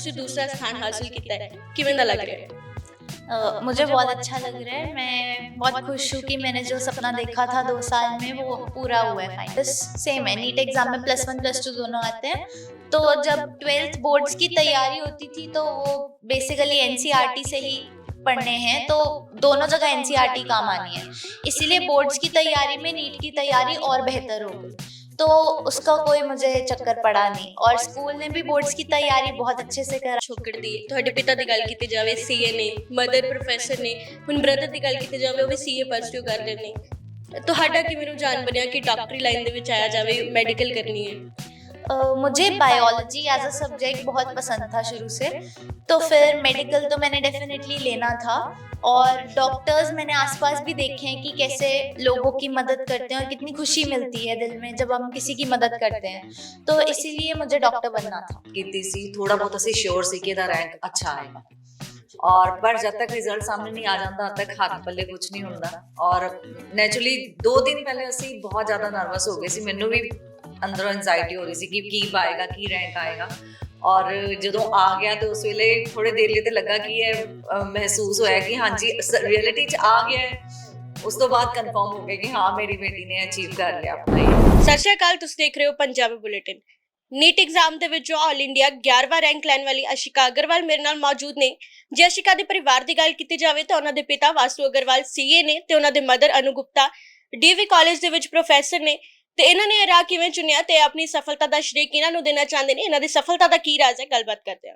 ਤੁਸੀਂ ਦੂਸਰਾ ਸਥਾਨ ਹਾਸਿਲ ਕੀਤਾ ਹੈ, ਕਿਵੇਂ ਦਾ ਲੱਗ ਰਿਹਾ ਹੈ? मुझे बहुत अच्छा लग रहा है। मैं बहुत खुश हूँ कि मैंने जो सपना देखा था 2 साल में वो पूरा हुआ है फाइनल। बस सेम है, नीट एग्जाम में +1 +2 दोनों आते हैं। तो जब 12th बोर्ड्स की तैयारी होती थी तो वो बेसिकली एनसीईआरटी से ही पढ़ने हैं, तो दोनों जगह एनसीईआरटी काम आनी है। इसीलिए बोर्ड्स की तैयारी में नीट की तैयारी और बेहतर हो गई, तो उसका कोई मुझे चक्कर पड़ा नहीं। और स्कूल ने भी बोर्ड्स की तैयारी बहुत अच्छे से करा। ਛੋਕੜ ਦੀ ਤੁਹਾਡੇ ਪਿਤਾ ਦੀ ਗੱਲ ਕੀਤੀ ਜਾਵੇ ਸੀਏ ਨੇ, ਮਦਰ ਪ੍ਰੋਫੈਸਰ ਨੇ, ਹੁਣ ਬ੍ਰਦਰ ਦੀ ਗੱਲ ਕੀਤੀ ਜਾਵੇ ਉਹ ਵੀ ਸੀਏ ਪਰਸਿਊ ਕਰ ਰਹੇ ਨੇ। ਤੁਹਾਡਾ ਕਿਵੇਂ ਰੁਝਾਨ ਬਣਿਆ ਕਿ ਡਾਕਟਰੀ ਲਾਈਨ ਦੇ ਵਿੱਚ ਆਇਆ ਜਾਵੇ, ਮੈਡੀਕਲ ਕਰਨੀ ਹੈ? मुझे बायोलॉजी एज अ सब्जेक्ट बहुत पसंद था शुरू से, तो फिर मेडिकल तो मैंने डेफिनेटली लेना था। और डॉक्टर्स मैंने आसपास भी देखे हैं कि कैसे लोगों की मदद करते हैं और कितनी खुशी मिलती है दिल में जब हम किसी की मदद करते हैं, तो इसीलिए मुझे डॉक्टर बनना था। ਕੀਤੀ ਸੀ ਥੋੜਾ ਬਹੁਤ ਅਸੀਂ ਸ਼ੋਰ ਸੀ ਕਿ ਇਹਦਾ ਰੈਂਕ ਅੱਛਾ ਆਏਗਾ, ਔਰ ਪਰ ਜਦ ਤੱਕ ਰਿਜ਼ਲਟ ਸਾਹਮਣੇ ਨਹੀਂ ਆ ਜਾਂਦਾ ਤਦ ਤੱਕ ਹੱਥ ਪੱਲੇ ਕੁਝ ਨਹੀਂ ਹੁੰਦਾ। ਔਰ ਨੈਚੁਰਲੀ 2 ਦਿਨ ਪਹਿਲੇ ਅਸੀਂ ਬਹੁਤ ਜ਼ਿਆਦਾ ਨਰਵਸ ਹੋ ਗਏ ਸੀ, ਮੈਨੂੰ ਵੀ ਅੰਦਰੋਂ ਐਂਜ਼ਾਈਟੀ ਹੋ ਰਹੀ ਸੀ ਕਿ ਕੀ ਪਾਏਗਾ, ਕੀ ਰੈਂਕ ਆਏਗਾ। ਔਰ ਜਦੋਂ ਆ ਗਿਆ ਤੇ ਉਸ ਵੇਲੇ ਥੋੜੇ ਦੇਰ ਲਈ ਤੇ ਲੱਗਾ ਕਿ ਇਹ ਮਹਿਸੂਸ ਹੋਇਆ ਕਿ ਹਾਂਜੀ ਰਿਐਲਿਟੀ 'ਚ ਆ ਗਿਆ ਹੈ। ਉਸ ਤੋਂ ਬਾਅਦ ਕਨਫਰਮ ਹੋ ਗਿਆ ਕਿ ਹਾਂ ਮੇਰੀ ਬੇਟੀ ਨੇ ਅਚੀਵ ਕਰ ਲਿਆ ਆਪਣਾ ਹੀ। ਸਤਿ ਸ਼੍ਰੀ ਅਕਾਲ, ਤੁਸੀਂ ਦੇਖ ਰਹੇ ਹੋ ਪੰਜਾਬੀ ਬੁਲੇਟਿਨ। ਨੀਟ ਐਗਜ਼ਾਮ ਦੇ ਵਿੱਚ ਆਲ ਇੰਡੀਆ 11ਵਾਂ ਰੈਂਕ ਲੈਣ ਵਾਲੀ ਅਸ਼ਿਕਾ ਅਗਰਵਾਲ ਮੇਰੇ ਨਾਲ ਮੌਜੂਦ ਨੇ। ਜੇ ਅਸ਼ਿਕਾ ਦੇ ਪਰਿਵਾਰ ਦੀ ਗੱਲ ਕੀਤੀ ਜਾਵੇ ਤਾਂ ਉਹਨਾਂ ਦੇ ਪਿਤਾ ਵਾਸੂ ਅਗਰਵਾਲ ਸੀਏ ਨੇ ਤੇ ਉਹਨਾਂ ਦੇ ਮਦਰ ਅਨੂ ਗੁਪਤਾ ਡੀਵੀ ਕਾਲਜ ਦੇ ਵਿੱਚ ਪ੍ਰੋਫੈਸਰ ਨੇ। ਤੇ ਇਹਨਾਂ ਨੇ ਇਹ ਰਾਹ ਕਿਵੇਂ ਚੁਣਿਆ ਤੇ ਆਪਣੀ ਸਫਲਤਾ ਦਾ ਸ਼੍ਰੇਅ ਕਿਹਨਾਂ ਨੂੰ ਦੇਣਾ ਚਾਹੁੰਦੇ ਨੇ, ਇਹਨਾਂ ਦੀ ਸਫਲਤਾ ਦਾ ਕੀ ਰਾਜ਼ ਹੈ, ਗੱਲਬਾਤ ਕਰਦੇ ਹਾਂ।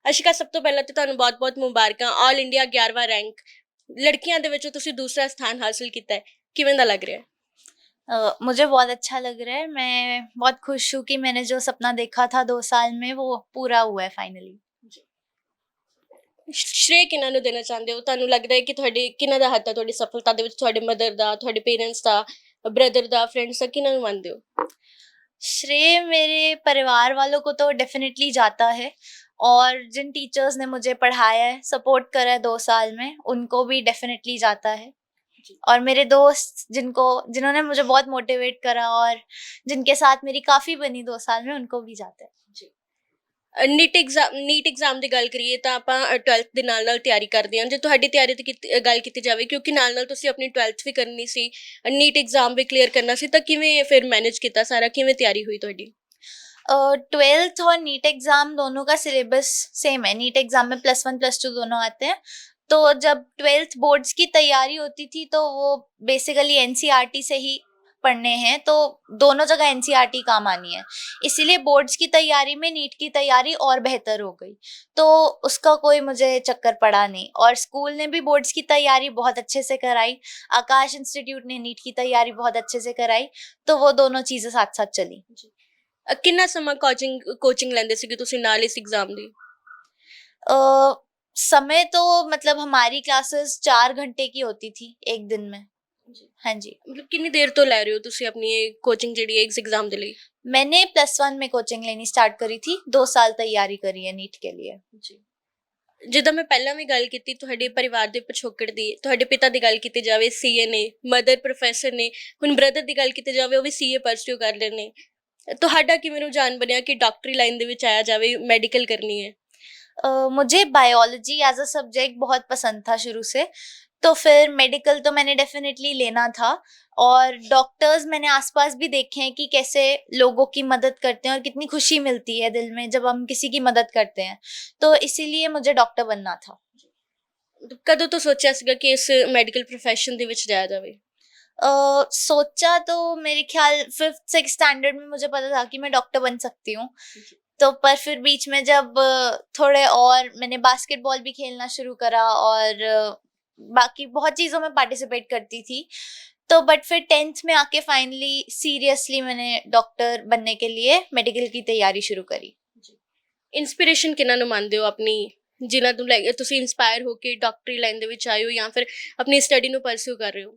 ਅਸ਼ਿਕਾ, ਸਭ ਤੋਂ ਪਹਿਲਾਂ ਤੇ ਤੁਹਾਨੂੰ ਬਹੁਤ-ਬਹੁਤ ਮੁਬਾਰਕਾਂ। ਆਲ ਇੰਡੀਆ 11ਵਾਂ ਰੈਂਕ, ਲੜਕੀਆਂ ਦੇ ਵਿੱਚੋਂ ਤੁਸੀਂ ਦੂਸਰਾ ਸਥਾਨ ਹਾਸਿਲ ਕੀਤਾ ਹੈ, ਕਿਵੇਂ ਦਾ ਲੱਗ ਰਿਹਾ ਹੈ? मुझे बहुत अच्छा लग रहा है। मैं बहुत खुश हूँ कि मैंने जो सपना देखा था 2 साल में वो पूरा हुआ है फाइनली। ਸ਼੍ਰੇਅ ਕਿਹਨਾਂ ਨੂੰ ਦੇਣਾ ਚਾਹੁੰਦੇ ਹੋ? ਤੁਹਾਨੂੰ ਲੱਗਦਾ ਹੈ ਕਿ ਤੁਹਾਡੇ ਕਿਹਨਾਂ ਦਾ ਹੱਥ ਹੈ ਤੁਹਾਡੀ ਸਫਲਤਾ ਦੇ ਵਿੱਚ? ਤੁਹਾਡੇ ਮਦਰ ਦਾ, ਤੁਹਾਡੇ ਪੇਰੈਂਟਸ ਦਾ, ब्रदर दा, फ्रेंड्स दा, किन्हां नूं मानदे हो? श्रेय मेरे परिवार वालों को तो डेफिनेटली जाता है, और जिन टीचर्स ने मुझे पढ़ाया है, सपोर्ट करा है 2 साल में, उनको भी डेफिनेटली जाता है। और मेरे दोस्त जिन्होंने मुझे बहुत मोटिवेट करा और जिनके साथ मेरी काफ़ी बनी 2 साल में, उनको भी जाता है। नीट एग्जाम ਦੀ ਗੱਲ ਕਰੀਏ ਤਾਂ ਆਪਾਂ 12th ਦੇ ਨਾਲ ਤਿਆਰੀ ਕਰਦੇ ਹਾਂ। ਜੇ ਤੁਹਾਡੀ ਤਿਆਰੀ ਦੀ ਗੱਲ ਕੀਤੀ ਜਾਵੇ, ਕਿਉਂਕਿ ਨਾਲ ਤੁਸੀਂ ਆਪਣੀ 12th ਵੀ ਕਰਨੀ ਸੀ, ਨੀਟ ਐਗਜ਼ਾਮ ਵੀ ਕਲੀਅਰ ਕਰਨਾ ਸੀ, ਤਾਂ ਕਿਵੇਂ ਫਿਰ ਮੈਨੇਜ ਕੀਤਾ ਸਾਰਾ, ਕਿਵੇਂ ਤਿਆਰੀ ਹੋਈ ਤੁਹਾਡੀ? 12th और नीट एग्ज़ाम दोनों का सिलेबस सेम है। नीट एग्ज़ाम में +1 +2 दोनों आते हैं। तो जब 12th बोर्ड्स की तैयारी होती थी तो वो बेसिकली एनसीईआरटी से ही पढ़ने हैं, तो दोनों जगह एनसीईआरटी काम आनी है। इसीलिए बोर्ड्स की तैयारी में नीट की तैयारी और बेहतर हो गई, तो उसका कोई मुझे चक्कर पड़ा नहीं। और स्कूल ने भी बोर्ड्स की तैयारी बहुत अच्छे से कराई, आकाश इंस्टीट्यूट ने नीट की तैयारी बहुत अच्छे से कराई, तो वो दोनों चीज़ें साथ साथ चली। कितना समा कोचिंग लेंदे सीगे तुसीं नाल इस एग्जाम दी? समय तो मतलब हमारी क्लासेस 4 घंटे की होती थी एक दिन में। हाँ जी। मतलब कितनी देर तो ले रहे हो तुसी अपनी कोचिंग जेडी है इस एग्जाम दे लिए? मैंने +1 में कोचिंग लेनी स्टार्ट करी थी, 2 साल तैयारी करी है नीट के लिए जी। ਜਿੱਦਾਂ ਮੈਂ ਪਹਿਲਾਂ ਵੀ ਗੱਲ ਕੀਤੀ ਤੁਹਾਡੇ ਪਰਿਵਾਰ ਦੇ ਪਿਛੋਕੜ ਦੀ, ਤੁਹਾਡੇ ਪਿਤਾ ਦੀ ਗੱਲ ਕੀਤੀ ਜਾਵੇ ਸੀਏ ਨੇ, ਮਦਰ ਪ੍ਰੋਫੈਸਰ ਨੇ, ਹੁਣ ਬ੍ਰਦਰ ਦੀ ਗੱਲ ਕੀਤੀ ਜਾਵੇ ਉਹ ਵੀ ਸੀਏ ਪਰਸਿਊ ਕਰ ਰਹੇ ਨੇ। ਤੁਹਾਡਾ ਕਿਵੇਂ ਰੁਝਾਨ ਬਣਿਆ ਕਿ ਡਾਕਟਰੀ ਲਾਈਨ ਦੇ ਵਿੱਚ ਆਇਆ ਜਾਵੇ, ਮੈਡੀਕਲ करनी है? मुझे बायोलॉजी एज अ सब्जेक्ट बहुत पसंद था शुरू से, तो फिर मेडिकल तो मैंने डेफिनेटली लेना था। और डॉक्टर्स मैंने आसपास भी देखे हैं कि कैसे लोगों की मदद करते हैं और कितनी खुशी मिलती है दिल में जब हम किसी की मदद करते हैं, तो इसीलिए मुझे डॉक्टर बनना था। कदों तो सोचा सीगा कि इस मैडिकल प्रोफेशन दे विच जाया जावे? सोचा तो मेरे ख्याल 5th-6th स्टैंडर्ड में मुझे पता था कि मैं डॉक्टर बन सकती हूँ। तो पर फिर बीच में जब थोड़े और मैंने बास्केटबॉल भी खेलना शुरू करा और बाकी बहुत चीज़ों में पार्टिसिपेट करती थी, तो बट फिर 10th में आके फाइनली सीरियसली मैंने डॉक्टर बनने के लिए मेडिकल की तैयारी शुरू करी। इंस्पिरेशन किन्हां नूं मानदे हो अपनी, जिन्हां तों ले के तुसीं इंस्पायर हो के डॉक्टरी लाइन दे विच आए हो या फिर अपनी स्टडी नूं परस्यू कर रहे हो?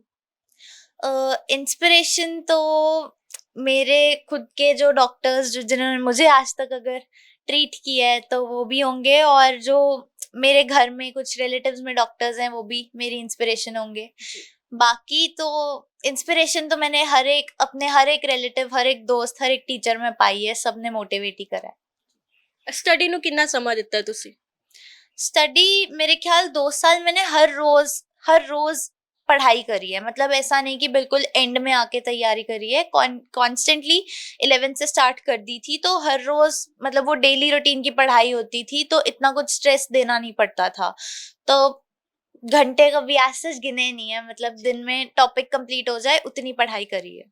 इंस्पिरेशन तो मेरे खुद के जो डॉक्टर्स जिन्होंने मुझे आज तक अगर ट्रीट किया है तो वो भी होंगे, और जो मेरे घर में कुछ रिलेटिव्स में डॉक्टर्स हैं वो भी मेरी इंस्पिरेशन होंगे। बाकी तो इंस्पिरेशन तो मैंने अपने हर एक रिलेटिव, हर एक दोस्त, हर एक टीचर में पाई है, सबने मोटिवेट ही करा है। ਸਟੱਡੀ ਨੂੰ ਕਿੰਨਾ ਸਮਾਂ ਦਿੱਤਾ ਤੁਸੀਂ? स्टडी मेरे ख्याल 2 साल मैंने हर रोज पढ़ाई करी है, मतलब ऐसा नहीं कि बिल्कुल एंड में आके तैयारी करी है। कॉन्स्टेंटली 11 से स्टार्ट कर दी थी, तो हर रोज मतलब वो डेली रूटीन की पढ़ाई होती थी, तो इतना कुछ स्ट्रेस देना नहीं पड़ता था। तो घंटे कभी ऐसे गिने नहीं है, मतलब दिन में टॉपिक कंप्लीट हो जाए उतनी पढ़ाई करी है।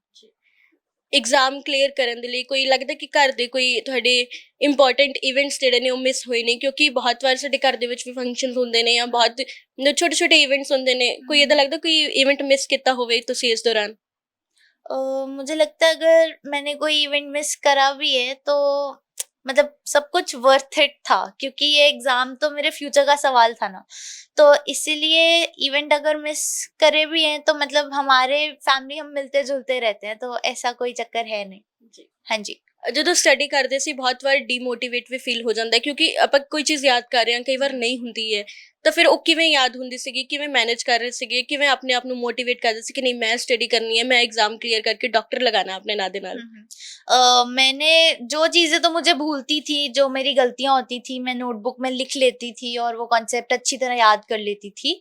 ਐਗਜ਼ਾਮ ਕਲੀਅਰ ਕਰਨ ਦੇ ਲਈ ਕੋਈ ਲੱਗਦਾ ਕਿ ਘਰ ਦੇ ਕੋਈ ਤੁਹਾਡੇ ਇੰਪੋਰਟੈਂਟ ਇਵੈਂਟਸ ਜਿਹੜੇ ਨੇ ਉਹ ਮਿਸ ਹੋਏ ਨੇ? ਕਿਉਂਕਿ ਬਹੁਤ ਵਾਰ ਸਾਡੇ ਘਰ ਦੇ ਵਿੱਚ ਵੀ ਫੰਕਸ਼ਨਸ ਹੁੰਦੇ ਨੇ ਜਾਂ ਬਹੁਤ ਛੋਟੇ ਛੋਟੇ ਇਵੈਂਟਸ ਹੁੰਦੇ ਨੇ, ਕੋਈ ਇਹਦਾ ਲੱਗਦਾ ਕੋਈ ਇਵੈਂਟ ਮਿਸ ਕੀਤਾ ਹੋਵੇ ਤੁਸੀਂ ਇਸ ਦੌਰਾਨ? मुझे लगता है अगर मैंने कोई इवेंट मिस करा भी है तो मतलब सब कुछ वर्थ इट था, क्योंकि ये एग्जाम तो मेरे फ्यूचर का सवाल था ना। तो इसीलिए इवेंट अगर मिस करे भी हैं तो मतलब हमारे फैमिली हम मिलते जुलते रहते हैं, तो ऐसा कोई चक्कर है नहीं। जी। हाँ जी। ਜਦੋਂ ਸਟੱਡੀ ਕਰਦੇ ਸੀ ਬਹੁਤ ਵਾਰ ਡੀਮੋਟੀਵੇਟ ਵੀ ਫੀਲ ਹੋ ਜਾਂਦਾ ਹੈ, ਕਿਉਂਕਿ ਆਪਾਂ ਕੋਈ ਚੀਜ਼ ਯਾਦ ਕਰ ਰਹੇ ਹਾਂ ਕਈ ਵਾਰ ਨਹੀਂ ਹੁੰਦੀ ਹੈ, ਤਾਂ ਫਿਰ ਉਹ ਕਿਵੇਂ ਯਾਦ ਹੁੰਦੀ ਸੀਗੀ, ਕਿਵੇਂ ਮੈਨੇਜ ਕਰ ਰਹੇ ਸੀਗੇ, ਕਿਵੇਂ ਆਪਣੇ ਆਪ ਨੂੰ ਮੋਟੀਵੇਟ ਕਰਦੇ ਸੀ ਕਿ ਨਹੀਂ ਮੈਂ ਸਟੱਡੀ ਕਰਨੀ ਹੈ, ਮੈਂ एग्जाम क्लियर करके डॉक्टर लगाना अपने नाम दे नाल? मैंने जो चीजें तो मुझे भूलती थी, जो मेरी गलतियां होती थी, मैं नोटबुक में लिख लेती थी और वो कॉन्सेप्ट अच्छी तरह याद कर लेती थी।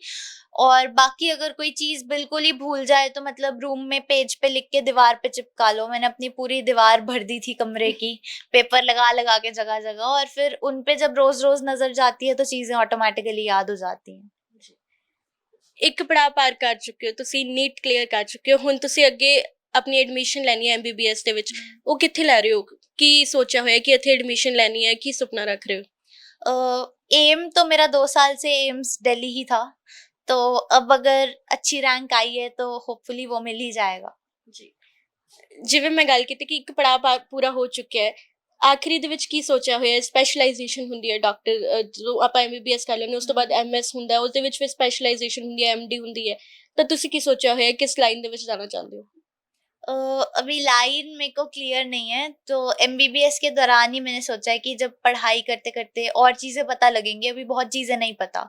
और बाकी अगर कोई चीज बिल्कुल ही भूल जाए तो मतलब रूम में पेज पे लिख के दीवार पे चिपका लो। मैंने अपनी पूरी दीवार भर दी थी कमरे की, पेपर लगा लगा के जगह जगह, और फिर उन पे जब रोज रोज नजर जाती है तो चीजें ऑटोमेटिकली याद हो जाती हैं। ਇੱਕ ਪੜਾਅ ਪਾਰ ਕਰ ਚੁੱਕੇ ਹੋ ਤੁਸੀਂ, ਨੀਟ ਕਲੀਅਰ ਕਰ ਚੁੱਕੇ ਹੋ, ਹੁਣ ਤੁਸੀਂ ਅੱਗੇ ਆਪਣੀ ਐਡਮਿਸ਼ਨ ਲੈਣੀ ਹੈ MBBS ਦੇ ਵਿੱਚ, ਉਹ ਕਿੱਥੇ ਲੈ ਰਹੇ ਹੋ? ਕੀ ਸੋਚਿਆ ਹੋਇਆ ਕਿ ਇੱਥੇ ਐਡਮਿਸ਼ਨ ਲੈਣੀ ਹੈ, ਕੀ ਸੁਪਨਾ ਰੱਖ ਰਹੇ ਹੋ? एम तो मेरा 2 साल से एम्स दिल्ली ही था, तो अब अगर अच्छी रैंक आई है तो होपफुली वो मिल ही जाएगा। ਜੀ, ਜਿਵੇਂ ਮੈਂ ਗੱਲ ਕੀਤੀ ਕਿ ਇੱਕ ਪੜਾਅ ਪੂਰਾ ਹੋ ਚੁੱਕਿਆ ਹੈ, ਆਖਰੀ ਦੇ ਵਿੱਚ ਕੀ ਸੋਚਿਆ ਹੋਇਆ ਹੈ? ਸਪੈਸ਼ਲਾਈਜੇਸ਼ਨ ਹੁੰਦੀ ਹੈ ਡਾਕਟਰ, ਜਦੋਂ ਆਪਾਂ MBBS ਕਰ ਲੈਂਦੇ ਉਸ ਤੋਂ ਬਾਅਦ MS ਹੁੰਦਾ ਹੈ, ਉਸ ਦੇ ਵਿੱਚ ਫਿਰ ਸਪੈਸ਼ਲਾਈਜੇਸ਼ਨ ਹੁੰਦੀ ਹੈ, MD ਹੁੰਦੀ ਹੈ, ਤਾਂ ਤੁਸੀਂ ਕੀ ਸੋਚਿਆ ਹੋਇਆ, ਕਿਸ ਲਾਈਨ ਦੇ ਵਿੱਚ ਜਾਣਾ ਚਾਹੁੰਦੇ ਹੋ? अभी लाइन मेरे को क्लियर नहीं है, तो MBBS के दौरान ही मैंने सोचा है कि जब पढ़ाई करते करते और चीजें पता लगेंगी, अभी बहुत चीजें नहीं पता,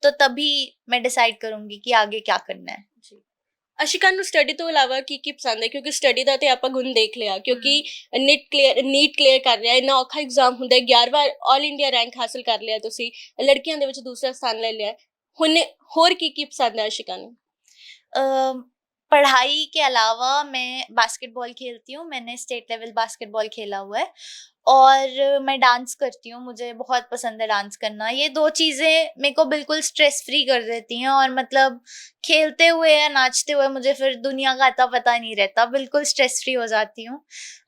तो तभी मैं डिसाइड करूंगी कि आगे क्या करना है। ਅਸ਼ਿਕਾ ਨੂੰ ਸਟੱਡੀ ਤੋਂ ਇਲਾਵਾ ਕੀ ਪਸੰਦ ਹੈ? ਕਿਉਂਕਿ ਸਟੱਡੀ ਦਾ ਤੇ ਆਪਾਂ ਗੁਣ ਦੇਖ ਲਿਆ, ਕਿਉਂਕਿ ਨੀਟ ਕਲੀਅਰ ਕਰ ਰਿਹਾ, ਇੰਨਾ ਔਖਾ ਐਗਜ਼ਾਮ ਹੁੰਦਾ ਹੈ, 11ਵਾਂ ਆਲ ਇੰਡੀਆ ਰੈਂਕ ਹਾਸਲ ਕਰ ਲਿਆ ਤੁਸੀਂ, ਲੜਕੀਆਂ ਦੇ ਵਿੱਚ ਦੂਸਰਾ ਸਥਾਨ ਲੈ ਲਿਆ, ਹੁਣ ਹੋਰ ਕੀ ਪਸੰਦ ਹੈ ਅਸ਼ਿਕਾ ਨੂੰ? पढ़ाई के अलावा मैं बास्केटबॉल खेलती हूँ, मैंने स्टेट लेवल बास्केटबॉल खेला हुआ है, और मैं डांस करती हूँ, मुझे बहुत पसंद है डांस करना। ये 2 चीज़ें मेरे को बिल्कुल स्ट्रेस फ्री कर देती हैं, और मतलब खेलते हुए या नाचते हुए मुझे फिर दुनिया का अता पता नहीं रहता, बिल्कुल स्ट्रेस फ्री हो जाती हूँ।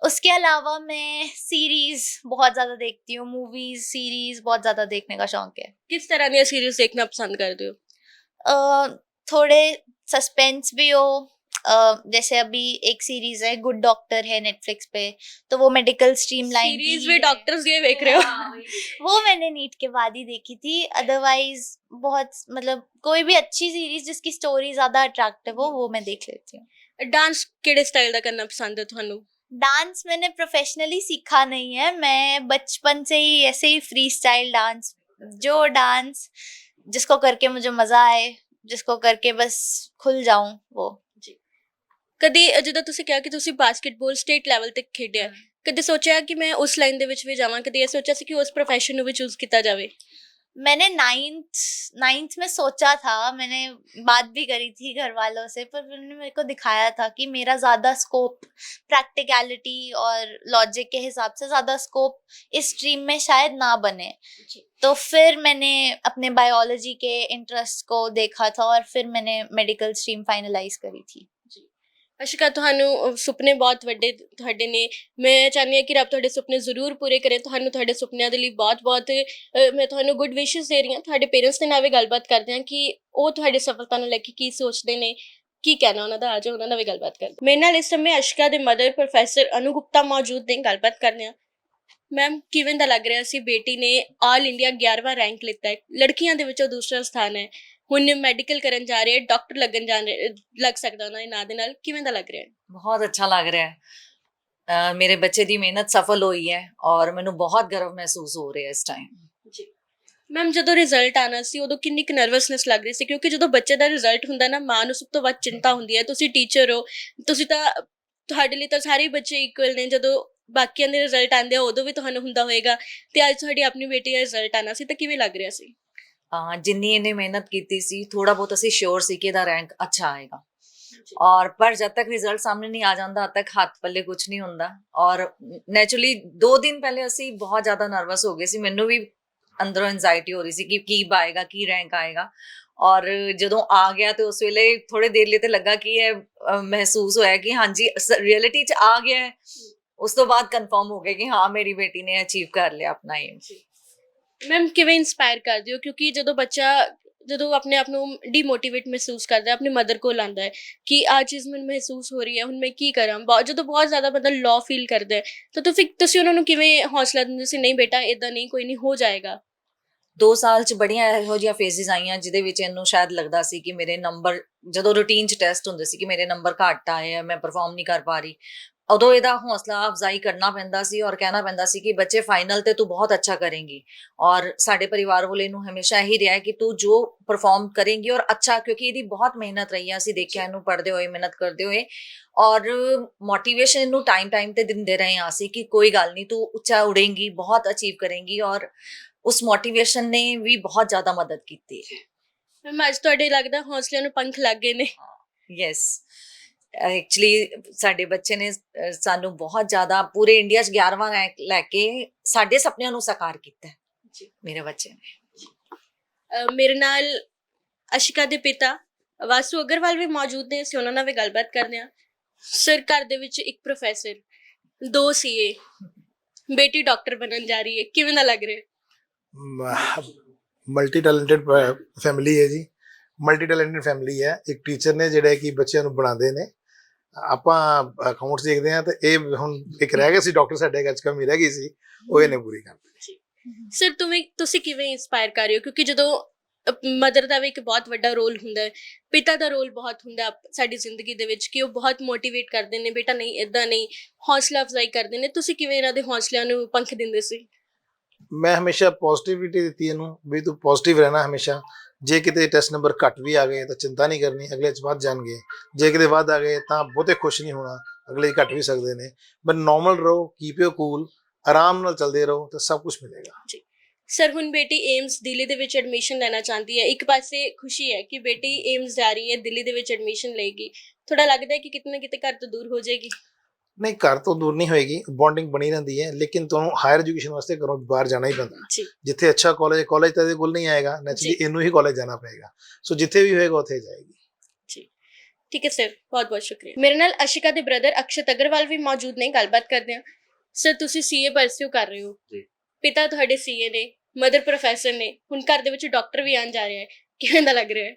उसके अलावा मैं सीरीज़ बहुत ज़्यादा देखती हूँ, मूवीज़ सीरीज़ बहुत ज़्यादा देखने का शौक है। किस तरह ਦੀਆਂ सीरीज देखना पसंद करते हो? थोड़े सस्पेंस भी हो, जैसे अभी एक सीरीज है गुड डॉक्टर है नेटफ्लिक्स पे, तो वो मेडिकल स्ट्रीमलाइन सीरीज में डॉक्टर्स ये देख रहे हो? वो मैंने नीट के बाद ही देखी थी। अदरवाइज बहुत मतलब कोई भी अच्छी सीरीज जिसकी स्टोरी ज्यादा अट्रैक्टिव हो वो मैं देख लेती हूँ। डांस किहड़े स्टाइल दा करना पसंद है ਤੁਹਾਨੂੰ? डांस मैंने प्रोफेशनली सीखा नहीं है, मैं बचपन से ही ऐसे ही फ्री स्टाइल डांस, जो डांस जिसको करके मुझे मजा आए, जिसको करके बस खुल जाऊं वो। ਕਦੀ ਜਦੋਂ ਤੁਸੀਂ ਕਿਹਾ ਕਿ ਤੁਸੀਂ ਬਾਸਕਟਬਾਲ ਸਟੇਟ ਲੈਵਲ ਤੇ ਖੇਡਿਆ, ਕਦੇ ਸੋਚਿਆ ਕਿ ਮੈਂ ਉਸ ਲਾਈਨ ਦੇ ਵਿੱਚ ਵੀ ਜਾਵਾਂ? ਕਦੇ ਇਹ ਸੋਚਿਆ ਸੀ ਕਿ ਉਸ profession ਨੂੰ ਵੀ ਚੂਜ਼ ਕੀਤਾ ਜਾਵੇ? मैंने नाइन्थ में सोचा था, मैंने बात भी करी थी घर वालों से, पर उन्होंने मेरे को दिखाया था कि मेरा ज़्यादा स्कोप प्रैक्टिकलिटी और लॉजिक के हिसाब से ज़्यादा स्कोप इस स्ट्रीम में शायद ना बने। तो फिर मैंने अपने बायोलॉजी के इंटरेस्ट को देखा था और फिर मैंने मेडिकल स्ट्रीम फाइनलाइज करी थी। ਅਸ਼ਿਕਾ, ਤੁਹਾਨੂੰ ਸੁਪਨੇ ਬਹੁਤ ਵੱਡੇ ਤੁਹਾਡੇ ਨੇ, ਮੈਂ ਚਾਹੁੰਦੀ ਹਾਂ ਕਿ ਰੱਬ ਤੁਹਾਡੇ ਸੁਪਨੇ ਜ਼ਰੂਰ ਪੂਰੇ ਕਰੇ। ਤੁਹਾਨੂੰ ਤੁਹਾਡੇ ਸੁਪਨਿਆਂ ਦੇ ਲਈ ਬਹੁਤ ਮੈਂ ਤੁਹਾਨੂੰ ਗੁੱਡ ਵਿਸ਼ੇਸ ਦੇ ਰਹੀ ਹਾਂ। ਤੁਹਾਡੇ ਪੇਰੈਂਟਸ ਦੇ ਨਾਲ ਵੀ ਗੱਲਬਾਤ ਕਰਦੇ ਹਾਂ ਕਿ ਉਹ ਤੁਹਾਡੀ ਸਫਲਤਾ ਨੂੰ ਲੈ ਕੇ ਕੀ ਸੋਚਦੇ ਨੇ, ਕੀ ਕਹਿਣਾ ਉਹਨਾਂ ਦਾ। ਆ ਜਾਓ ਉਹਨਾਂ ਨਾਲ ਵੀ ਗੱਲਬਾਤ ਕਰਦੇ। ਮੇਰੇ ਨਾਲ ਇਸ ਸਮੇਂ ਅਸ਼ਿਕਾ ਦੇ ਮਦਰ ਪ੍ਰੋਫੈਸਰ ਅਨੂ ਗੁਪਤਾ ਮੌਜੂਦ ਨੇ, ਗੱਲਬਾਤ ਕਰਦੇ ਹਾਂ। ਮੈਮ, ਕਿਵੇਂ ਦਾ ਲੱਗ ਰਿਹਾ ਸੀ? ਬੇਟੀ ਨੇ ਆਲ ਇੰਡੀਆ 11ਵਾਂ ਰੈਂਕ ਲਿੱਤਾ ਹੈ, ਲੜਕੀਆਂ ਦੇ ਵਿੱਚੋਂ ਦੂਸਰਾ ਸਥਾਨ ਹੈ, ਹੁਣ ਮੈਡੀਕਲ ਕਰਨ ਜਾ ਰਹੇ, ਡਾਕਟਰ ਲੱਗ ਸਕਦਾ ਉਹਨਾਂ ਦੇ ਨਾਂ ਦੇ ਨਾਲ, ਕਿਵੇਂ ਦਾ ਲੱਗ ਰਿਹਾ ਹੈ? ਬਹੁਤ ਅੱਛਾ ਲੱਗ ਰਿਹਾ ਹੈ। ਮੇਰੇ ਬੱਚੇ ਦੀ ਮਿਹਨਤ ਸਫਲ ਹੋਈ ਹੈ ਔਰ ਮੈਨੂੰ ਬਹੁਤ ਗਰਵ ਮਹਿਸੂਸ ਹੋ ਰਿਹਾ ਇਸ ਟਾਈਮ। ਜੀ ਮੈਮ, ਜਦੋਂ ਰਿਜ਼ਲਟ ਆਉਣਾ ਸੀ ਉਦੋਂ ਕਿੰਨੀ ਕੁ ਨਰਵਸਨੈਸ ਲੱਗ ਰਹੀ ਸੀ? ਕਿਉਂਕਿ ਜਦੋਂ ਬੱਚੇ ਦਾ ਰਿਜ਼ਲਟ ਹੁੰਦਾ ਨਾ, ਮਾਂ ਨੂੰ ਸਭ ਤੋਂ ਵੱਧ ਚਿੰਤਾ ਹੁੰਦੀ ਹੈ। ਤੁਸੀਂ ਟੀਚਰ ਹੋ, ਤੁਸੀਂ ਤਾਂ ਤੁਹਾਡੇ ਲਈ ਤਾਂ ਸਾਰੇ ਬੱਚੇ ਇਕੁਅਲ ਨੇ। ਜਦੋਂ ਬਾਕੀਆਂ ਦੇ ਰਿਜ਼ਲਟ ਆਉਂਦੇ ਆ ਉਦੋਂ ਵੀ ਤੁਹਾਨੂੰ ਹੁੰਦਾ ਹੋਏਗਾ, ਤੇ ਅੱਜ ਤੁਹਾਡੀ ਆਪਣੀ ਬੇਟੀ ਦਾ ਰਿਜ਼ਲਟ ਆਉਣਾ ਸੀ ਤਾਂ ਕਿਵੇਂ ਲੱਗ ਰਿਹਾ ਸੀ? ਹਾਂ, ਜਿੰਨੀ ਇਹਨੇ ਮਿਹਨਤ ਕੀਤੀ ਸੀ ਥੋੜਾ ਬਹੁਤ ਅਸੀਂ ਸ਼ੋਰ ਸੀ ਕਿ ਇਹਦਾ ਰੈਂਕ ਅੱਛਾ ਆਏਗਾ। ਔਰ ਪਰ ਜਦ ਤੱਕ ਰਿਜ਼ਲਟ ਸਾਹਮਣੇ ਨਹੀਂ ਆ ਜਾਂਦਾ, ਤਦ ਤੱਕ ਹੱਥ ਪੱਲੇ ਕੁਝ ਨਹੀਂ ਹੁੰਦਾ। ਔਰ ਨੈਚੁਰਲੀ 2 ਦਿਨ ਪਹਿਲੇ ਅਸੀਂ ਬਹੁਤ ਜ਼ਿਆਦਾ ਨਰਵਸ ਹੋ ਗਏ ਸੀ, ਮੈਨੂੰ ਵੀ ਅੰਦਰੋਂ ਐਂਜ਼ਾਈਟੀ ਹੋ ਰਹੀ ਸੀ ਕਿ ਕੀ ਆਏਗਾ, ਕੀ ਰੈਂਕ ਆਏਗਾ। ਔਰ ਜਦੋਂ ਆ ਗਿਆ ਤੇ ਉਸ ਵੇਲੇ ਥੋੜੇ ਦੇਰ ਲਈ ਤੇ ਲੱਗਾ ਕਿ ਇਹ ਮਹਿਸੂਸ ਹੋਇਆ ਕਿ ਹਾਂਜੀ ਰਿਐਲਿਟੀ 'ਚ ਆ ਗਿਆ ਹੈ। ਉਸ ਤੋਂ ਬਾਅਦ ਕਨਫਰਮ ਹੋ ਗਿਆ ਕਿ ਹਾਂ ਮੇਰੀ ਬੇਟੀ ਨੇ ਅਚੀਵ ਕਰ ਲਿਆ ਆਪਣਾ ਏਮ। ਮੈਮ ਕਿਵੇਂ ਇੰਸਪਾਇਰ ਕਰਦੇ ਹੋ, ਕਿਉਂਕਿ ਜਦੋਂ ਬੱਚਾ ਜਦੋਂ ਆਪਣੇ ਆਪ ਨੂੰ ਡੀਮੋਟੀਵੇਟ ਮਹਿਸੂਸ ਕਰਦਾ ਹੈ, ਆਪਣੀ ਮਦਰ ਕੋਲ ਆਉਂਦਾ ਹੈ ਕਿ ਆਹ ਚੀਜ਼ ਮੈਨੂੰ ਮਹਿਸੂਸ ਹੋ ਰਹੀ ਹੈ, ਹੁਣ ਮੈਂ ਕੀ ਕਰਾਂ, ਜਦੋਂ ਬਹੁਤ ਜ਼ਿਆਦਾ ਬੰਦਾ ਲੋ ਫੀਲ ਕਰਦਾ ਹੈ ਤਾਂ ਤੁਸੀਂ ਉਹਨਾਂ ਨੂੰ ਕਿਵੇਂ ਹੌਸਲਾ ਦਿੰਦੇ ਸੀ, ਨਹੀਂ ਬੇਟਾ ਇਦਾਂ ਨਹੀਂ, ਕੋਈ ਨਹੀਂ, ਹੋ ਜਾਏਗਾ? 2 ਸਾਲ 'ਚ ਬੜੀਆਂ ਇਹੋ ਜਿਹੀਆਂ ਫੇਜ਼ਿਸ ਆਈਆਂ ਜਿਹਦੇ ਵਿੱਚ ਇਹਨੂੰ ਸ਼ਾਇਦ ਲੱਗਦਾ ਸੀ ਕਿ ਮੇਰੇ ਨੰਬਰ, ਜਦੋਂ ਰੂਟੀਨ 'ਚ ਟੈਸਟ ਹੁੰਦੇ ਸੀ, ਕਿ ਮੇਰੇ ਨੰਬਰ ਘੱਟ ਆਏ ਆ, ਮੈਂ ਪਰਫਾਰਮ ਨਹੀਂ ਕਰ ਪਾ ਰਹੀ। ਉਦੋਂ ਇਹਦਾ ਹੌਸਲਾ ਅਫਜ਼ਾਈ ਕਰਨਾ ਪੈਂਦਾ ਸੀ ਔਰ ਕਹਿਣਾ ਪੈਂਦਾ ਸੀ ਕਿ ਬੱਚੇ ਫਾਈਨਲ ਤੇ ਤੂੰ ਬਹੁਤ ਅੱਛਾ ਕਰੇਂਗੀ। ਔਰ ਸਾਡੇ ਪਰਿਵਾਰ ਵੱਲੋਂ ਇਹਨੂੰ ਹਮੇਸ਼ਾ ਇਹੀ ਰਿਹਾ ਕਿ ਤੂੰ ਜੋ ਪਰਫਾਰਮ ਕਰੇਂਗੀ ਔਰ ਅੱਛਾ, ਕਿਉਂਕਿ ਇਹਦੀ ਬਹੁਤ ਮਿਹਨਤ ਰਹੀ ਹੈ, ਅਸੀਂ ਦੇਖਿਆ ਇਹਨੂੰ ਪੜ੍ਹਦੇ ਹੋਏ, ਮਿਹਨਤ ਕਰਦੇ ਹੋਏ। ਔਰ ਮੋਟੀਵੇਸ਼ਨ ਇਹਨੂੰ ਟਾਈਮ ਤੇ ਦਿੰਦੇ ਰਹੇ ਹਾਂ ਅਸੀਂ ਕਿ ਕੋਈ ਗੱਲ ਨਹੀਂ, ਤੂੰ ਉੱਚਾ ਉੜੇਂਗੀ, ਬਹੁਤ ਅਚੀਵ ਕਰੇਂਗੀ। ਔਰ ਉਸ ਮੋਟੀਵੇਸ਼ਨ ਨੇ ਵੀ ਬਹੁਤ ਜ਼ਿਆਦਾ ਮਦਦ ਕੀਤੀ ਹੈ। ਮੈਮ ਅੱਜ ਤੁਹਾਡੇ ਲੱਗਦਾ ਹੌਸਲਿਆਂ ਨੂੰ ਪੰਖ ਲੱਗ ਗਏ ਨੇ? ਯੈਸ, ਐਕਚੁਅਲੀ ਸਾਡੇ ਬੱਚੇ ਨੇ ਸਾਨੂੰ ਬਹੁਤ ਜ਼ਿਆਦਾ, ਪੂਰੇ ਇੰਡੀਆ 'ਚ 11ਵਾਂ ਰੈਂਕ ਲੈ ਕੇ ਸਾਡੇ ਸੁਪਨਿਆਂ ਨੂੰ ਸਾਕਾਰ ਕੀਤਾ ਹੈ ਜੀ। ਮੇਰੇ ਬੱਚੇ ਨੇ। ਮੇਰੇ ਨਾਲ ਅਸ਼ਿਕਾ ਦੇ ਪਿਤਾ ਵਾਸੂ ਅਗਰਵਾਲ ਵੀ ਮੌਜੂਦ ਨੇ, ਅਸੀਂ ਉਹਨਾਂ ਨਾਲ ਵੀ ਗੱਲਬਾਤ ਕਰਦੇ ਹਾਂ। ਸਰ, ਘਰ ਦੇ ਵਿੱਚ ਇੱਕ ਪ੍ਰੋਫੈਸਰ, 2 ਸੀਏ, ਬੇਟੀ ਡਾਕਟਰ ਬਣਨ ਜਾ ਰਹੀ ਹੈ, ਕਿਵੇਂ ਦਾ ਲੱਗ ਰਿਹਾ? ਮਲਟੀ ਟੈਲੈਂਟਡ ਫੈਮਿਲੀ ਹੈ ਜੀ, ਮਲਟੀ ਟੈਲੈਂਟਡ ਫੈਮਿਲੀ ਹੈ। ਇੱਕ ਟੀਚਰ ਨੇ ਜਿਹੜੇ ਕਿ ਬੱਚਿਆਂ ਨੂੰ ਬਣਾਉਂਦੇ ਨੇ, ਆਪਾਂ ਅਕਾਊਂਟਸ ਦੇਖਦੇ ਹਾਂ, ਤੇ ਇਹ ਹੁਣ ਇੱਕ ਰਹਿ ਗਿਆ ਸੀ ਡਾਕਟਰ, ਸਾਡੇ ਅੱਜ ਕਮੀ ਰਹਿ ਗਈ ਸੀ, ਉਹ ਇਹਨੇ ਪੂਰੀ ਕਰ ਦਿੱਤੀ। ਸਰ, ਤੁਸੀਂ ਕਿਵੇਂ ਇੰਸਪਾਇਰ ਕਰ ਰਹੇ ਹੋ, ਕਿਉਂਕਿ ਜਦੋਂ ਮਦਰ ਦਾ ਵੀ ਇੱਕ ਬਹੁਤ ਵੱਡਾ ਰੋਲ ਹੁੰਦਾ ਹੈ, ਪਿਤਾ ਦਾ ਰੋਲ ਬਹੁਤ ਹੁੰਦਾ ਸਾਡੀ ਜ਼ਿੰਦਗੀ ਦੇ ਵਿੱਚ, ਕਿ ਉਹ ਬਹੁਤ ਮੋਟੀਵੇਟ ਕਰਦੇ ਨੇ, ਬੇਟਾ ਨਹੀਂ ਇਦਾਂ ਨਹੀਂ, ਹੌਸਲਾ ਅਫਜ਼ਾਈ ਕਰਦੇ ਨੇ। ਤੁਸੀਂ ਕਿਵੇਂ ਇਹਨਾਂ ਦੇ ਹੌਸਲਿਆਂ ਨੂੰ ਪੰਖ ਦਿੰਦੇ ਸੀ? ਮੈਂ ਹਮੇਸ਼ਾ ਪੋਜ਼ਿਟਿਵਿਟੀ ਦਿੱਤੀ ਇਹਨੂੰ ਵੀ ਤੂੰ ਪੋਜ਼ਿਟਿਵ ਰਹਿਣਾ ਹਮੇਸ਼ਾ। ਜੇ ਕਿਤੇ ਟੈਸਟ ਨੰਬਰ ਘੱਟ ਵੀ ਆ ਗਏ ਤਾਂ ਚਿੰਤਾ ਨਹੀਂ ਕਰਨੀ, ਅਗਲੇ 'ਚ ਵੱਧ ਜਾਣਗੇ। ਜੇ ਕਿਤੇ ਵੱਧ ਆ ਗਏ ਤਾਂ ਬਹੁਤੇ ਖੁਸ਼ ਨਹੀਂ ਹੋਣਾ, ਅਗਲੇ 'ਚ ਘੱਟ ਵੀ ਸਕਦੇ ਨੇ। ਬਟ ਨੋਰਮਲ ਰਹੋ, ਕੀਪ ਯੂ ਕੂਲ, ਆਰਾਮ ਨਾਲ ਚੱਲਦੇ ਰਹੋ ਤਾਂ ਸਭ ਕੁਝ ਮਿਲੇਗਾ। ਜੀ ਸਰ, ਹੁਣ ਬੇਟੀ ਏਮਸ ਦਿੱਲੀ ਦੇ ਵਿੱਚ ਐਡਮਿਸ਼ਨ ਲੈਣਾ ਚਾਹੁੰਦੀ ਹੈ। ਇੱਕ ਪਾਸੇ ਖੁਸ਼ੀ ਹੈ ਕਿ ਬੇਟੀ ਏਮਸ ਜਾ ਰਹੀ ਹੈ, ਦਿੱਲੀ ਦੇ ਵਿੱਚ ਐਡਮਿਸ਼ਨ ਲਏਗੀ, ਥੋੜਾ ਲੱਗਦਾ ਹੈ ਕਿ ਕਿਤੇ ਨਾ ਕਿਤੇ ਘਰ ਤੋਂ ਦੂਰ ਹੋ ਜਾਏਗੀ? ਨਹੀਂ, ਘਰ ਤੋਂ ਦੂਰ ਨਹੀਂ ਹੋਏਗੀ, ਬੌਂਡਿੰਗ ਬਣੀ ਰਹਿੰਦੀ ਹੈ। ਲੇਕਿਨ ਤੁਹਾਨੂੰ ਹਾਇਰ ਐਜੂਕੇਸ਼ਨ ਵਾਸਤੇ ਘਰੋਂ ਬਾਹਰ ਜਾਣਾ ਹੀ ਪੈਂਦਾ। ਜੀ ਜਿੱਥੇ ਅੱਛਾ ਕਾਲਜ ਤਾਂ ਇਹਦੇ ਕੋਲ ਨਹੀਂ ਆਏਗਾ, ਨੈਚੁਰਲੀ ਇਹਨੂੰ ਹੀ ਕਾਲਜ ਜਾਣਾ ਪਏਗਾ। ਸੋ ਜਿੱਥੇ ਵੀ ਹੋਏਗਾ ਉੱਥੇ ਜਾਏਗੀ। ਜੀ ਠੀਕ ਹੈ ਸਰ, ਬਹੁਤ ਬਹੁਤ ਸ਼ੁਕਰੀਆ। ਮੇਰੇ ਨਾਲ ਅਸ਼ਿਕਾ ਦੇ ਬ੍ਰਦਰ ਅਕਸ਼ਤ ਅਗਰਵਾਲ ਵੀ ਮੌਜੂਦ ਨੇ, ਗੱਲਬਾਤ ਕਰਦੇ ਹਾਂ। ਸਰ, ਤੁਸੀਂ ਸੀਏ ਪਰਸਿਊ ਕਰ ਰਹੇ ਹੋ ਜੀ। ਪਿਤਾ ਤੁਹਾਡੇ ਸੀਏ ਨੇ, ਮਦਰ ਪ੍ਰੋਫੈਸਰ ਨੇ, ਹੁਣ ਘਰ ਦੇ ਵਿੱਚ ਡਾਕਟਰ ਵੀ ਆਉਣ ਜਾ ਰਿਹਾ ਹੈ, ਕਿਵੇਂ ਦਾ ਲੱਗ ਰਿਹਾ ਹੈ?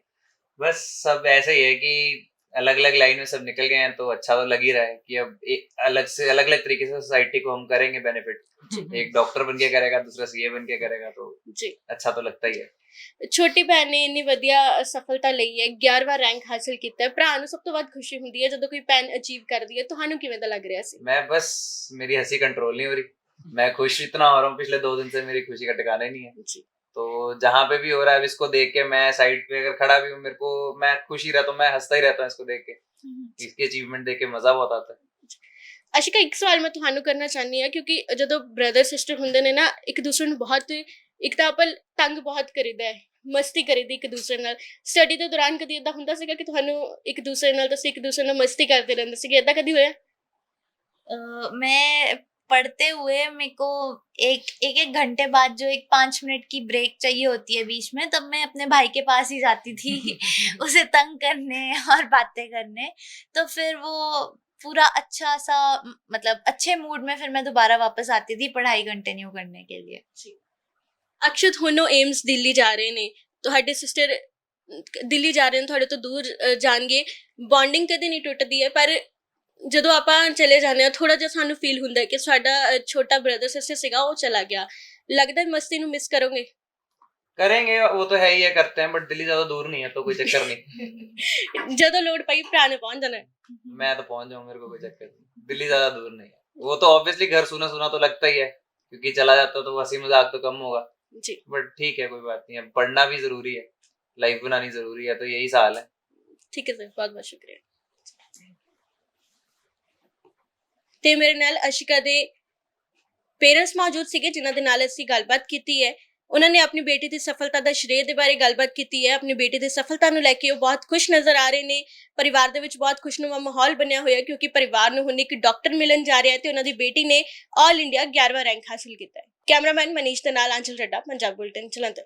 बस सब ऐसे ही है कि अलग अलग लाइन में सब निकल गए हैं, तो अच्छा तो लग ही रहा है कि अब एक अलग अलग तरीके से सोसाइटी को हम करेंगे बेनिफिट। एक डॉक्टर बन के करेगा, दूसरा सीए बन के करेगा, तो जी अच्छा तो लगता ही है। ਛੋਟੀ ਭੈਣ ਨੇ ਇੰਨੀ ਵਧੀਆ ਸਫਲਤਾ ਲਈ ਹੈ, 11ਵਾਂ ਰੈਂਕ ਹਾਸਿਲ ਕੀਤਾ ਹੈ। ਭਰਾ ਨੂੰ ਸਭ ਤੋਂ ਵੱਧ ਖੁਸ਼ੀ ਹੁੰਦੀ ਹੈ ਜਦੋਂ ਕੋਈ ਭੈਣ ਅਚੀਵ ਕਰਦੀ ਹੈ, ਤੁਹਾਨੂੰ ਕਿਵੇਂ ਦਾ ਲੱਗ ਰਿਹਾ ਸੀ? मैं बस, मेरी हंसी कंट्रोल नहीं हो रही, मैं खुश इतना हो रहा हूँ, पिछले 2 दिन से मेरी खुशी का ठिकाना ही नहीं है। जी तो जहाँ पे भी हो रहा है, अब इसको देख के मैं साइड पे अगर खड़ा भी हूँ, मेरे को, मैं खुश ही रहता हूँ, मैं हंसता ही रहता हूँ इसको देख के। इसकी अचीवमेंट देख के मजा बहुत आता है। ਅਸ਼ਿਕਾ, ਇੱਕ ਸਵਾਲ ਮੈਂ ਤੁਹਾਨੂੰ ਕਰਨਾ ਚਾਹੁੰਦੀ ਹਾਂ, ਕਿਉਂਕਿ ਜਦੋਂ ਬ੍ਰਦਰ ਸਿਸਟਰ ਹੁੰਦੇ ਨੇ ਨਾ, ਇੱਕ ਦੂਸਰੇ ਨੂੰ ਬਹੁਤ, ਇੱਕ ਤਾਂ ਆਪਾਂ ਤੰਗ ਬਹੁਤ ਕਰੀਦਾ ਹੈ, ਮਸਤੀ ਕਰੀਦੀ ਇੱਕ ਦੂਸਰੇ ਨਾਲ। ਸਟੱਡੀ ਦੇ ਦੌਰਾਨ ਕਦੀ ਏਦਾਂ ਹੁੰਦਾ ਸੀਗਾ ਕਿ ਤੁਹਾਨੂੰ ਇੱਕ ਦੂਸਰੇ ਨਾਲ, ਤੁਸੀਂ ਇੱਕ ਦੂਸਰੇ ਨਾਲ ਮਸਤੀ ਕਰਦੇ ਰਹਿੰਦੇ ਸੀਗੇ, ਏਦਾਂ ਕਦੀ ਹੋਇਆ? मैं पढ़ते हुए मेरे को एक घंटे बाद जो एक 5 मिनट की ब्रेक चाहिए होती है बीच में, तब मैं अपने भाई के पास ही जाती थी उसे तंग करने और बातें करने। तो फिर वो पूरा अच्छा सा, मतलब अच्छे मूड में फिर मैं दोबारा वापस आती थी पढ़ाई कंटिन्यू करने के लिए। ਅਕਸ਼ਤ, ਹੁਣ ਉਹ ਏਮਸ ਦਿੱਲੀ ਜਾ ਰਹੇ ਨੇ, ਤੁਹਾਡੇ ਸਿਸਟਰ ਦਿੱਲੀ ਜਾ ਰਹੇ ਨੇ, ਤੁਹਾਡੇ ਤੋਂ ਦੂਰ ਜਾਣਗੇ, ਬੌਂਡਿੰਗ ਕਦੇ ਨਹੀਂ ਟੁੱਟਦੀ ਹੈ, ਪਰ ਜਦੋਂ ਆਪਾਂ ਚਲੇ ਜਾਂਦੇ ਹਾਂ ਥੋੜਾ ਜਿਹਾ ਸਾਨੂੰ ਫੀਲ ਹੁੰਦਾ ਹੈ ਕਿ ਸਾਡਾ ਛੋਟਾ ਬ੍ਰਦਰ ਸਿਸਟਰ ਸੀਗਾ ਉਹ ਚਲਾ ਗਿਆ। ਲੱਗਦਾ ਮਸਤੀ ਨੂੰ ਮਿਸ ਕਰੋਗੇ? करेंगे, वो तो है ही है, करते हैं, बट दिल्ली ज्यादा दूर नहीं है तो कोई चक्कर नहीं। ਜਦੋਂ ਲੋੜ ਪਈ ਭਰਾ ਨੇ पहुंच जाना है। मैं तो पहुंच जाऊँ, मेरे को कोई चक्कर नहीं, दिल्ली ज्यादा दूर नहीं है। वो तो ऑब्वियसली घर सुना सुना तो लगता ही है, क्योंकि चला जाता तो हंसी मजाक तो कम होगा, जी बट ठीक है, कोई बात नहीं है, पढ़ना भी जरूरी है, लाइफ बनानी जरूरी है, तो यही साल है। ठीक है सर, बहुत बहुत शुक्रिया। ਤੇ ਮੇਰੇ ਨਾਲ ਅਸ਼ਿਕਾ ਦੇ ਪੇਰੈਂਟਸ ਮੌਜੂਦ ਸੀਗੇ ਜਿਨ੍ਹਾਂ ਦੇ ਨਾਲ ਅਸੀਂ ਗੱਲਬਾਤ ਕੀਤੀ ਹੈ। ਉਹਨਾਂ ਨੇ ਆਪਣੀ ਬੇਟੀ ਦੀ ਸਫਲਤਾ ਦਾ ਸ਼੍ਰੇਅ ਦੇ ਬਾਰੇ ਗੱਲਬਾਤ ਕੀਤੀ ਹੈ। ਆਪਣੀ ਬੇਟੀ ਦੀ ਸਫਲਤਾ ਨੂੰ ਲੈ ਕੇ ਉਹ ਬਹੁਤ ਖੁਸ਼ ਨਜ਼ਰ ਆ ਰਹੇ ਨੇ। ਪਰਿਵਾਰ ਦੇ ਵਿੱਚ ਬਹੁਤ ਖੁਸ਼ਨੁਮਾ ਮਾਹੌਲ ਬਣਿਆ ਹੋਇਆ ਕਿਉਂਕਿ ਪਰਿਵਾਰ ਨੂੰ ਹੁਣ ਇੱਕ ਡਾਕਟਰ ਮਿਲਣ ਜਾ ਰਿਹਾ ਹੈ ਤੇ ਉਹਨਾਂ ਦੀ ਬੇਟੀ ਨੇ ਆਲ ਇੰਡੀਆ 11ਵਾਂ ਰੈਂਕ ਹਾਸਿਲ ਕੀਤਾ ਹੈ। ਕੈਮਰਾਮੈਨ ਮਨੀਸ਼ ਦੇ ਨਾਲ ਆਂਚਲ ਰੱਡਾ, ਪੰਜਾਬ ਬੁਲੇਟਿਨ ਜਲੰਧਰ।